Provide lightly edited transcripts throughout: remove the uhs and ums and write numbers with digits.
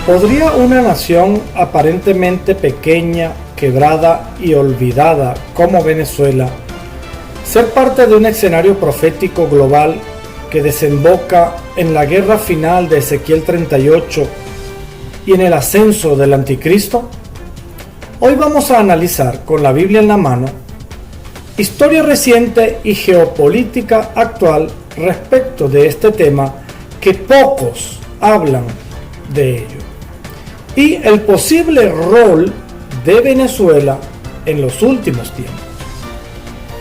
¿Podría una nación aparentemente pequeña, quebrada y olvidada como Venezuela ser parte de un escenario profético global que desemboca en la guerra final de Ezequiel 38 y en el ascenso del anticristo? Hoy vamos a analizar, con la Biblia en la mano, historia reciente y geopolítica actual respecto de este tema que pocos hablan de ello, y el posible rol de Venezuela en los últimos tiempos.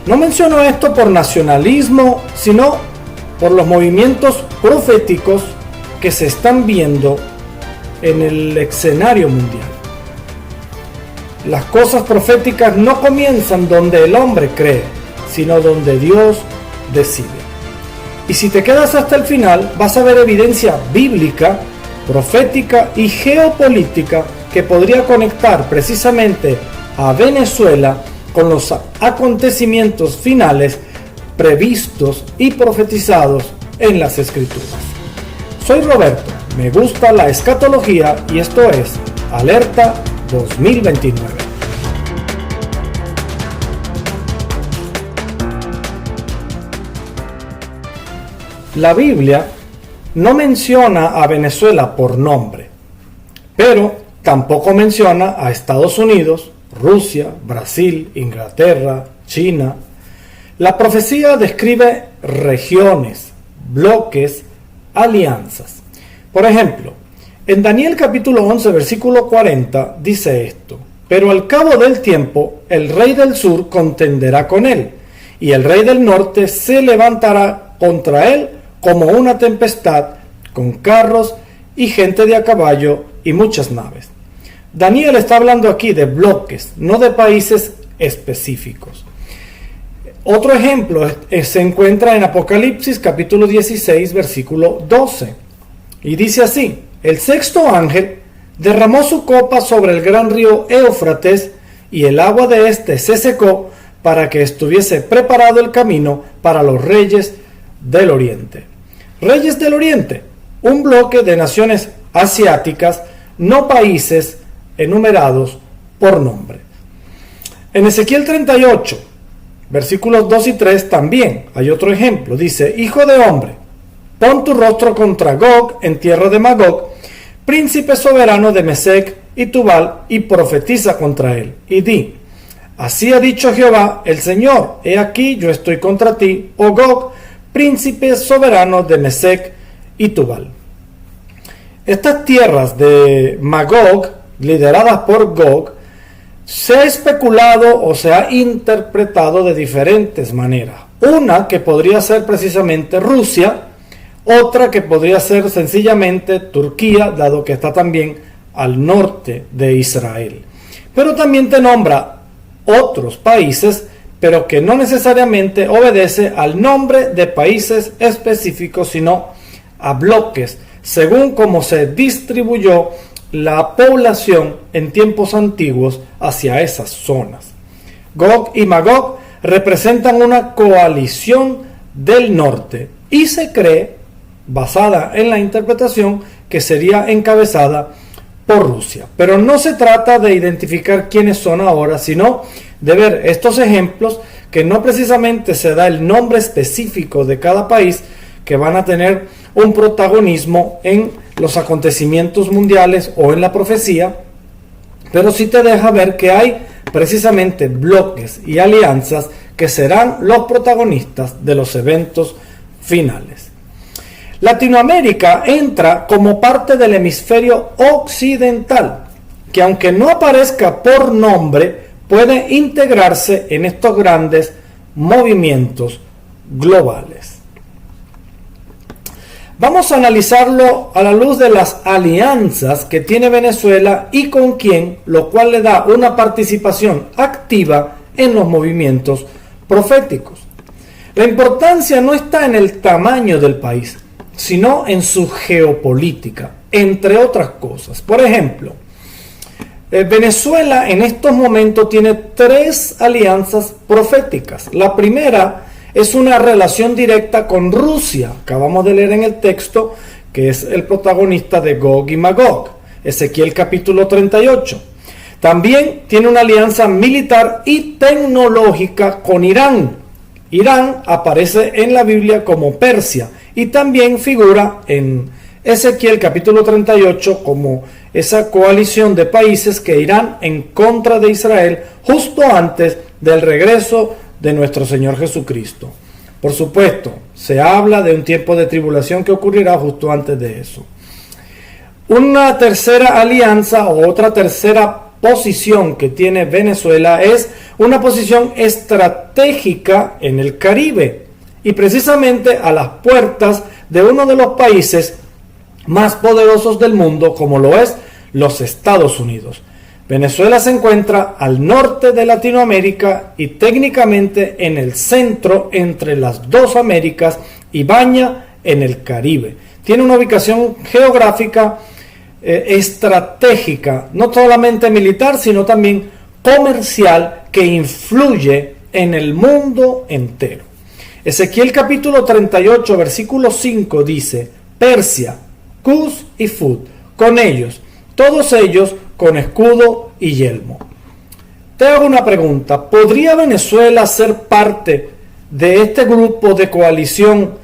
No menciono esto por nacionalismo, sino por los movimientos proféticos que se están viendo en el escenario mundial. Las cosas proféticas no comienzan donde el hombre cree, sino donde Dios decide. Y si te quedas hasta el final, vas a ver evidencia bíblica, profética y geopolítica que podría conectar precisamente a Venezuela con los acontecimientos finales previstos y profetizados en las Escrituras. Soy Roberto, me gusta la escatología y esto es Alerta 2029. La Biblia no menciona a Venezuela por nombre, pero tampoco menciona a Estados Unidos, Rusia, Brasil, Inglaterra, China. La profecía describe regiones, bloques, alianzas. Por ejemplo, en Daniel capítulo 11, versículo 40 dice esto: pero al cabo del tiempo, el rey del sur contenderá con él, y el rey del norte se levantará contra él como una tempestad, con carros y gente de a caballo y muchas naves. Daniel está hablando aquí de bloques, no de países específicos. Otro ejemplo se encuentra en Apocalipsis capítulo 16, versículo 12. Y dice así: el sexto ángel derramó su copa sobre el gran río Éufrates, y el agua de éste se secó para que estuviese preparado el camino para los reyes del oriente. Reyes del oriente, un bloque de naciones asiáticas, no países enumerados por nombre. En Ezequiel 38, versículos 2 y 3 también hay otro ejemplo. Dice: hijo de hombre, pon tu rostro contra Gog en tierra de Magog, príncipe soberano de Mesec y Tubal, y profetiza contra él, y di: así ha dicho Jehová el Señor, he aquí yo estoy contra ti, oh Gog, príncipe soberano de Mesec y Tubal. Estas tierras de Magog, lideradas por Gog, se ha especulado o se ha interpretado de diferentes maneras. Una que podría ser precisamente Rusia, otra que podría ser sencillamente Turquía, dado que está también al norte de Israel. Pero también te nombra otros países, pero que no necesariamente obedece al nombre de países específicos, sino a bloques, según cómo se distribuyó la población en tiempos antiguos hacia esas zonas. Gog y Magog representan una coalición del norte y se cree, basada en la interpretación, que sería encabezada por Rusia. Pero no se trata de identificar quiénes son ahora, sino de ver estos ejemplos que no precisamente se da el nombre específico de cada país, que van a tener un protagonismo en los acontecimientos mundiales o en la profecía, pero sí te deja ver que hay precisamente bloques y alianzas que serán los protagonistas de los eventos finales. Latinoamérica entra como parte del hemisferio occidental, que aunque no aparezca por nombre, puede integrarse en estos grandes movimientos globales. Vamos a analizarlo a la luz de las alianzas que tiene Venezuela y con quién, lo cual le da una participación activa en los movimientos proféticos. La importancia no está en el tamaño del país, sino en su geopolítica, entre otras cosas. Por ejemplo, Venezuela en estos momentos tiene 3 alianzas proféticas. La primera es una relación directa con Rusia. Acabamos de leer en el texto que es el protagonista de Gog y Magog. Ezequiel capítulo 38. También tiene una alianza militar y tecnológica con Irán. Irán aparece en la Biblia como Persia y también figura en Ezequiel capítulo 38 como esa coalición de países que irán en contra de Israel justo antes del regreso de nuestro Señor Jesucristo. Por supuesto, se habla de un tiempo de tribulación que ocurrirá justo antes de eso. Una tercera alianza o otra tercera posición que tiene Venezuela es una posición estratégica en el Caribe y precisamente a las puertas de uno de los países más poderosos del mundo, como lo es los Estados Unidos. Venezuela se encuentra al norte de Latinoamérica y técnicamente en el centro entre las dos Américas y baña en el Caribe. Tiene una ubicación geográfica estratégica, no solamente militar, sino también comercial, que influye en el mundo entero. Ezequiel capítulo 38, versículo 5 dice: Persia, Cus y Fut, con ellos, todos ellos con escudo y yelmo. Te hago una pregunta: ¿podría Venezuela ser parte de este grupo de coalición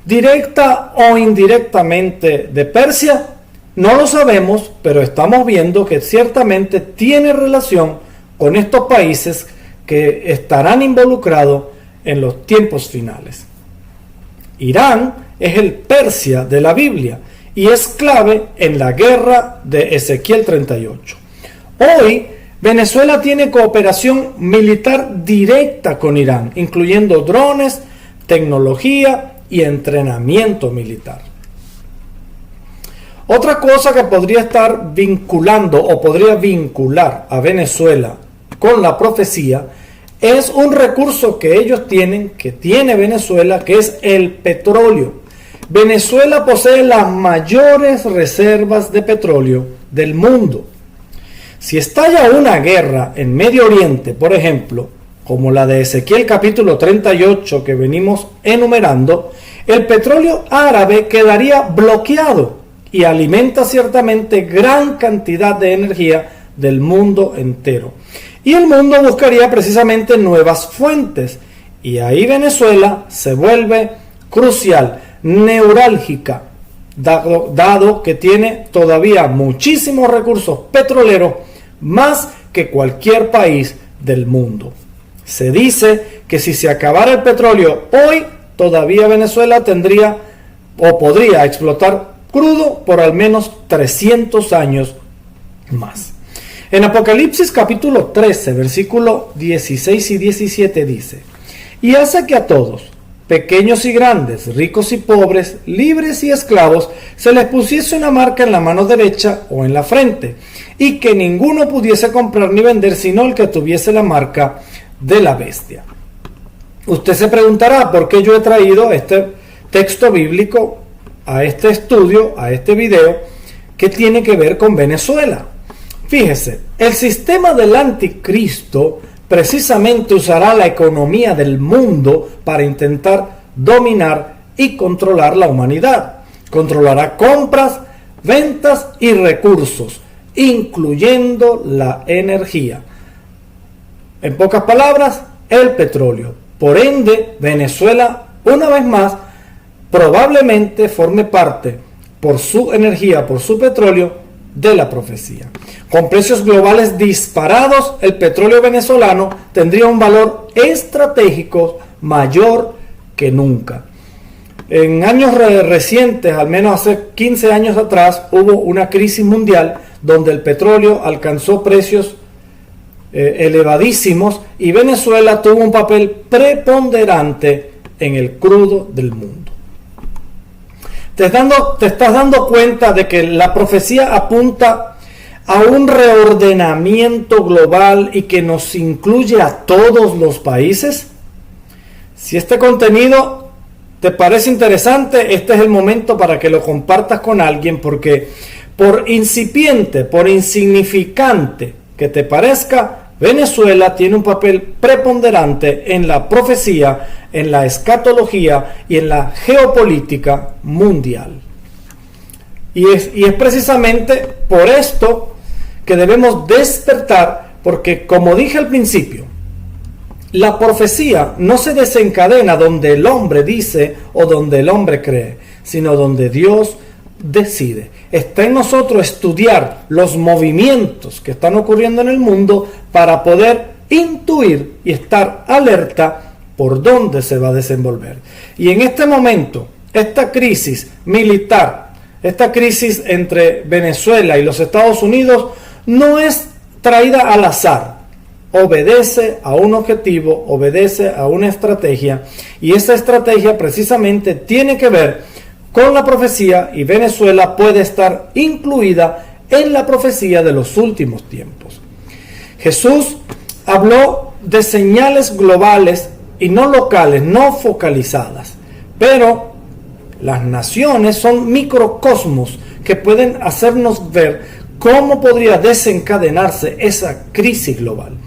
directa o indirectamente de Persia? No lo sabemos, pero estamos viendo que ciertamente tiene relación con estos países que estarán involucrados en los tiempos finales. Irán es el Persia de la Biblia y es clave en la guerra de Ezequiel 38. Hoy, Venezuela tiene cooperación militar directa con Irán, incluyendo drones, tecnología y entrenamiento militar. Otra cosa que podría estar vinculando o podría vincular a Venezuela con la profecía es un recurso que ellos tienen, que tiene Venezuela, que es el petróleo. Venezuela posee las mayores reservas de petróleo del mundo. Si estalla una guerra en Medio Oriente, por ejemplo, como la de Ezequiel capítulo 38 que venimos enumerando, el petróleo árabe quedaría bloqueado y alimenta ciertamente gran cantidad de energía del mundo entero. Y el mundo buscaría precisamente nuevas fuentes. Y ahí Venezuela se vuelve crucial, neurálgica, dado que tiene todavía muchísimos recursos petroleros, más que cualquier país del mundo. Se dice que si se acabara el petróleo hoy, todavía Venezuela tendría o podría explotar crudo por al menos 300 años más. En Apocalipsis capítulo 13, versículo 16 y 17 dice: Y hace que a todos, pequeños y grandes, ricos y pobres, libres y esclavos, se les pusiese una marca en la mano derecha o en la frente, y que ninguno pudiese comprar ni vender sino el que tuviese la marca de la bestia. Usted se preguntará por qué yo he traído este texto bíblico a este estudio, a este video, que tiene que ver con Venezuela. Fíjese, el sistema del anticristo precisamente usará la economía del mundo para intentar dominar y controlar la humanidad. Controlará compras, ventas y recursos, incluyendo la energía. En pocas palabras, el petróleo. Por ende, Venezuela, una vez más, probablemente forme parte, por su energía, por su petróleo, de la profecía. Con precios globales disparados, el petróleo venezolano tendría un valor estratégico mayor que nunca. En años recientes, al menos hace 15 años atrás, hubo una crisis mundial donde el petróleo alcanzó precios elevadísimos y Venezuela tuvo un papel preponderante en el crudo del mundo. Te estás dando cuenta de que la profecía apunta a un reordenamiento global y que nos incluye a todos los países. Si este contenido te parece interesante, este es el momento para que lo compartas con alguien, porque por incipiente, por insignificante que te parezca, Venezuela tiene un papel preponderante en la profecía, en la escatología y en la geopolítica mundial. Y es precisamente por esto que debemos despertar, porque como dije al principio, la profecía no se desencadena donde el hombre dice o donde el hombre cree, sino donde Dios decide. Está en nosotros estudiar los movimientos que están ocurriendo en el mundo para poder intuir y estar alerta por dónde se va a desenvolver. Y en este momento, esta crisis militar, esta crisis entre Venezuela y los Estados Unidos no es traída al azar. Obedece a un objetivo, obedece a una estrategia, y esa estrategia precisamente tiene que ver con la profecía, y Venezuela puede estar incluida en la profecía de los últimos tiempos. Jesús habló de señales globales y no locales, no focalizadas, pero las naciones son microcosmos que pueden hacernos ver cómo podría desencadenarse esa crisis global.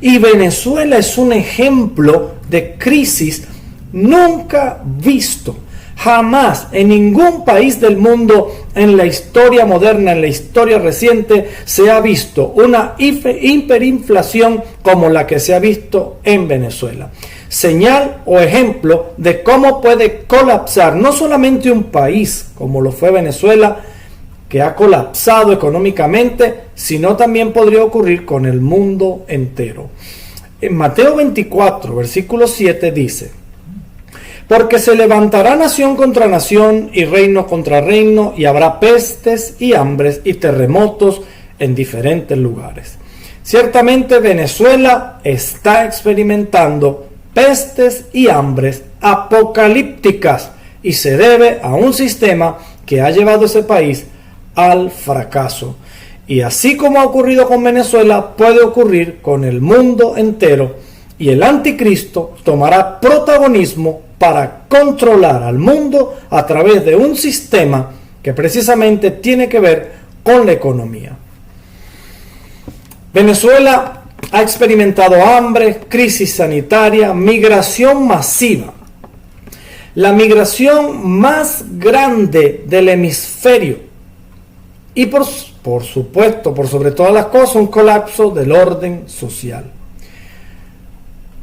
Y Venezuela es un ejemplo de crisis nunca visto. Jamás en ningún país del mundo, en la historia moderna, en la historia reciente, se ha visto una hiperinflación como la que se ha visto en Venezuela. Señal o ejemplo de cómo puede colapsar no solamente un país como lo fue Venezuela, que ha colapsado económicamente, sino también podría ocurrir con el mundo entero. En Mateo 24, versículo 7 dice: porque se levantará nación contra nación y reino contra reino, y habrá pestes y hambres y terremotos en diferentes lugares. Ciertamente Venezuela está experimentando pestes y hambres apocalípticas, y se debe a un sistema que ha llevado ese país al fracaso. Y así como ha ocurrido con Venezuela, puede ocurrir con el mundo entero, y el anticristo tomará protagonismo para controlar al mundo a través de un sistema que precisamente tiene que ver con la economía. Venezuela ha experimentado hambre, crisis sanitaria, migración masiva. La migración más grande del hemisferio. Y por supuesto, por sobre todas las cosas, un colapso del orden social.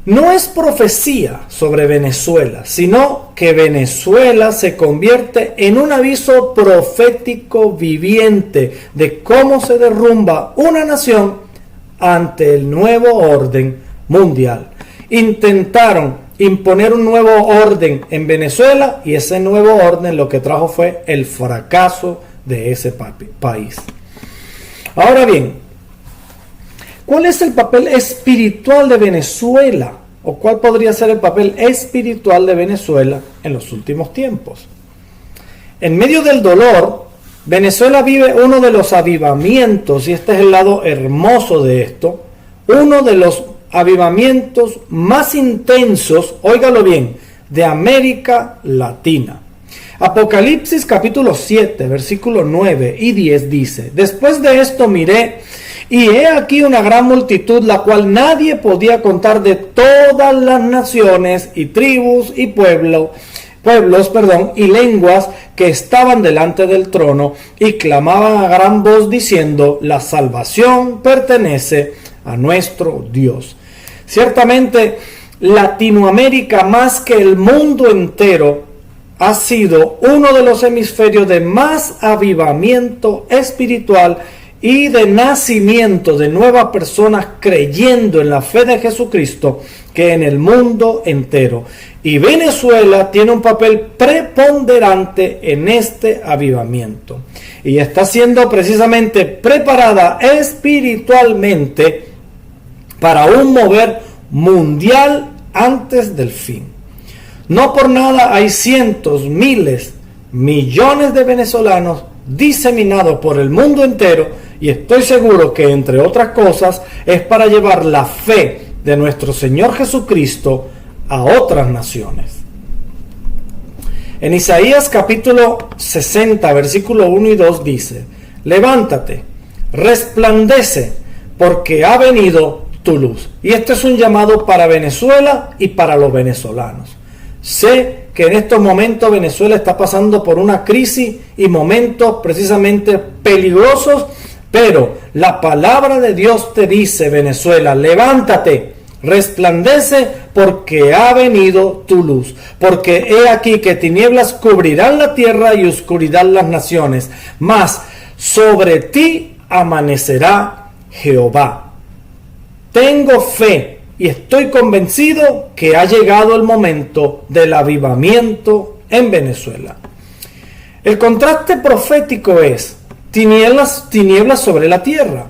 No es profecía sobre Venezuela, sino que Venezuela se convierte en un aviso profético viviente de cómo se derrumba una nación ante el nuevo orden mundial. Intentaron imponer un nuevo orden en Venezuela, y ese nuevo orden lo que trajo fue el fracaso de ese país. Ahora bien, ¿cuál es el papel espiritual de Venezuela? ¿O cuál podría ser el papel espiritual de Venezuela en los últimos tiempos? En medio del dolor, Venezuela vive uno de los avivamientos, y este es el lado hermoso de esto, uno de los avivamientos más intensos, óigalo bien, de América Latina. Apocalipsis capítulo 7, versículos 9 y 10 dice: después de esto miré, y he aquí una gran multitud, la cual nadie podía contar, de todas las naciones y tribus y pueblos, y lenguas, que estaban delante del trono, y clamaban a gran voz diciendo: la salvación pertenece a nuestro Dios. Ciertamente, Latinoamérica, más que el mundo entero, ha sido uno de los hemisferios de más avivamiento espiritual y de nacimiento de nuevas personas creyendo en la fe de Jesucristo que en el mundo entero. Y Venezuela tiene un papel preponderante en este avivamiento. Y está siendo precisamente preparada espiritualmente para un mover mundial antes del fin. No por nada hay cientos, miles, millones de venezolanos diseminados por el mundo entero, y estoy seguro que, entre otras cosas, es para llevar la fe de nuestro Señor Jesucristo a otras naciones. En Isaías capítulo 60, versículo 1 y 2 dice: levántate, resplandece, porque ha venido tu luz. Y este es un llamado para Venezuela y para los venezolanos. Sé que en estos momentos Venezuela está pasando por una crisis y momentos precisamente peligrosos, pero la palabra de Dios te dice, Venezuela, levántate, resplandece, porque ha venido tu luz. Porque he aquí que tinieblas cubrirán la tierra y oscuridad las naciones, mas sobre ti amanecerá Jehová. Tengo fe y estoy convencido que ha llegado el momento del avivamiento en Venezuela. El contraste profético es tinieblas sobre la tierra,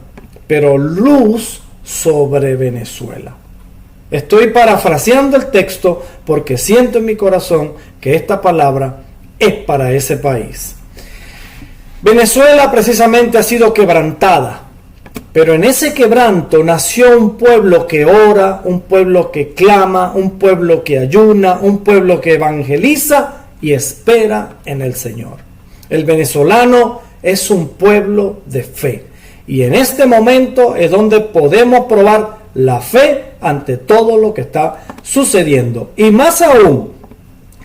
pero luz sobre Venezuela. Estoy parafraseando el texto porque siento en mi corazón que esta palabra es para ese país. Venezuela precisamente ha sido quebrantada, pero en ese quebranto nació un pueblo que ora, un pueblo que clama, un pueblo que ayuna, un pueblo que evangeliza y espera en el Señor. El venezolano es un pueblo de fe, y en este momento es donde podemos probar la fe ante todo lo que está sucediendo. Y más aún,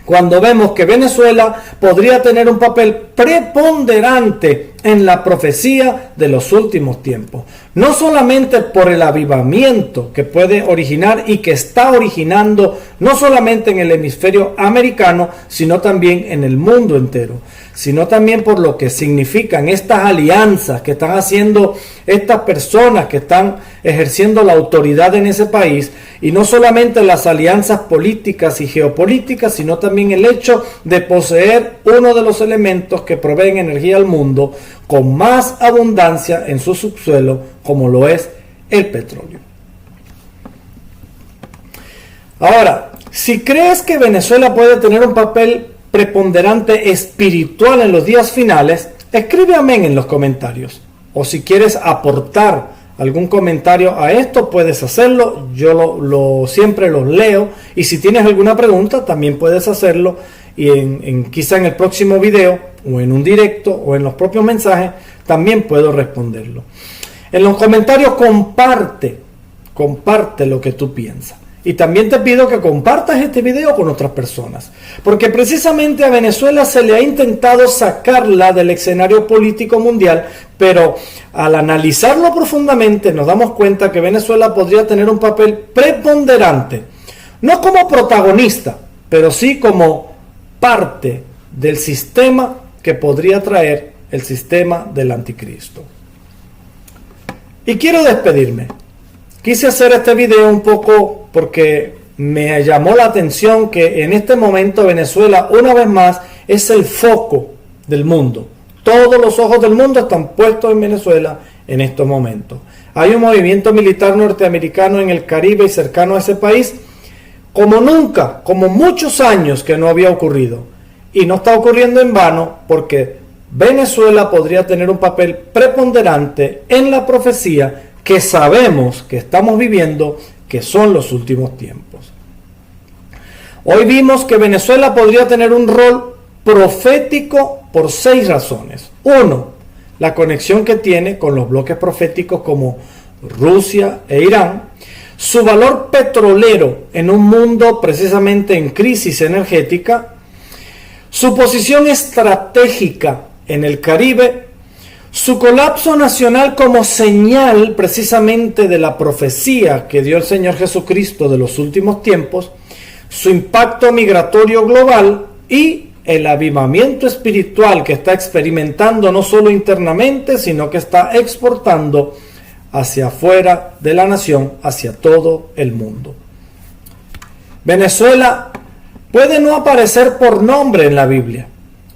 cuando vemos que Venezuela podría tener un papel preponderante en la profecía de los últimos tiempos. No solamente por el avivamiento que puede originar y que está originando no solamente en el hemisferio americano, sino también en el mundo entero, sino también por lo que significan estas alianzas que están haciendo estas personas que están ejerciendo la autoridad en ese país, y no solamente las alianzas políticas y geopolíticas, sino también el hecho de poseer uno de los elementos que proveen energía al mundo con más abundancia en su subsuelo, como lo es el petróleo. Ahora, si crees que Venezuela puede tener un papel preponderante espiritual en los días finales, escribe amén en los comentarios. O si quieres aportar algún comentario a esto, puedes hacerlo. Yo siempre los leo, y si tienes alguna pregunta también puedes hacerlo, y quizá en el próximo video o en un directo o en los propios mensajes también puedo responderlo. En los comentarios comparte lo que tú piensas. Y también te pido que compartas este video con otras personas, porque precisamente a Venezuela se le ha intentado sacarla del escenario político mundial, pero al analizarlo profundamente nos damos cuenta que Venezuela podría tener un papel preponderante, no como protagonista, pero sí como parte del sistema que podría traer el sistema del anticristo. Y quiero despedirme. Quise hacer este video un poco porque me llamó la atención que en este momento Venezuela, una vez más, es el foco del mundo. Todos los ojos del mundo están puestos en Venezuela en estos momentos. Hay un movimiento militar norteamericano en el Caribe y cercano a ese país como nunca, como muchos años que no había ocurrido. Y no está ocurriendo en vano, porque Venezuela podría tener un papel preponderante en la profecía que sabemos que estamos viviendo, que son los últimos tiempos. Hoy vimos que Venezuela podría tener un rol profético por 6 razones. 1, la conexión que tiene con los bloques proféticos como Rusia e Irán, su valor petrolero en un mundo precisamente en crisis energética, su posición estratégica en el Caribe, su colapso nacional como señal precisamente de la profecía que dio el Señor Jesucristo de los últimos tiempos, su impacto migratorio global y el avivamiento espiritual que está experimentando no solo internamente, sino que está exportando hacia afuera de la nación, hacia todo el mundo. Venezuela puede no aparecer por nombre en la Biblia,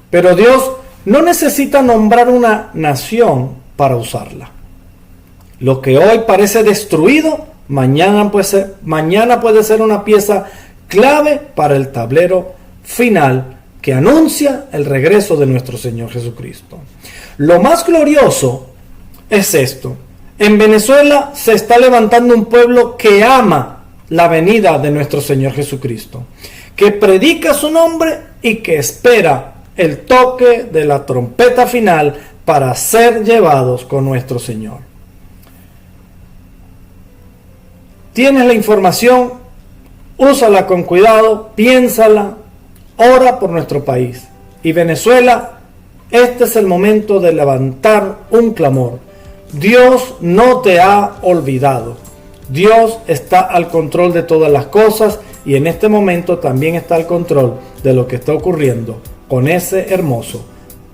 pero Dios no necesita nombrar una nación para usarla. Lo que hoy parece destruido, mañana puede ser una pieza clave para el tablero final que anuncia el regreso de nuestro Señor Jesucristo. Lo más glorioso es esto: en Venezuela se está levantando un pueblo que ama la venida de nuestro Señor Jesucristo, que predica su nombre y que espera el toque de la trompeta final para ser llevados con nuestro Señor. Tienes la información, úsala con cuidado, piénsala, ora por nuestro país. Y Venezuela, este es el momento de levantar un clamor. Dios no te ha olvidado. Dios está al control de todas las cosas y en este momento también está al control de lo que está ocurriendo con ese hermoso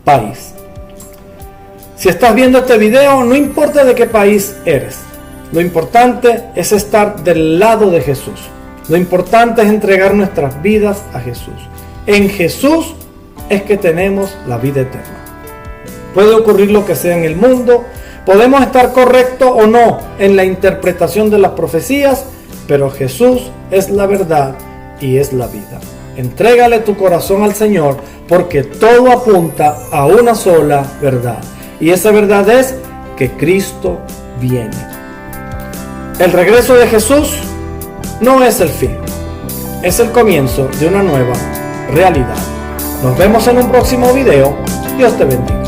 país. Si estás viendo este video, no importa de qué país eres. Lo importante es estar del lado de Jesús. Lo importante es entregar nuestras vidas a Jesús. En Jesús es que tenemos la vida eterna. Puede ocurrir lo que sea en el mundo, podemos estar correctos o no en la interpretación de las profecías, pero Jesús es la verdad y es la vida. Entrégale tu corazón al Señor porque todo apunta a una sola verdad. Y esa verdad es que Cristo viene. El regreso de Jesús no es el fin, es el comienzo de una nueva realidad. Nos vemos en un próximo video. Dios te bendiga.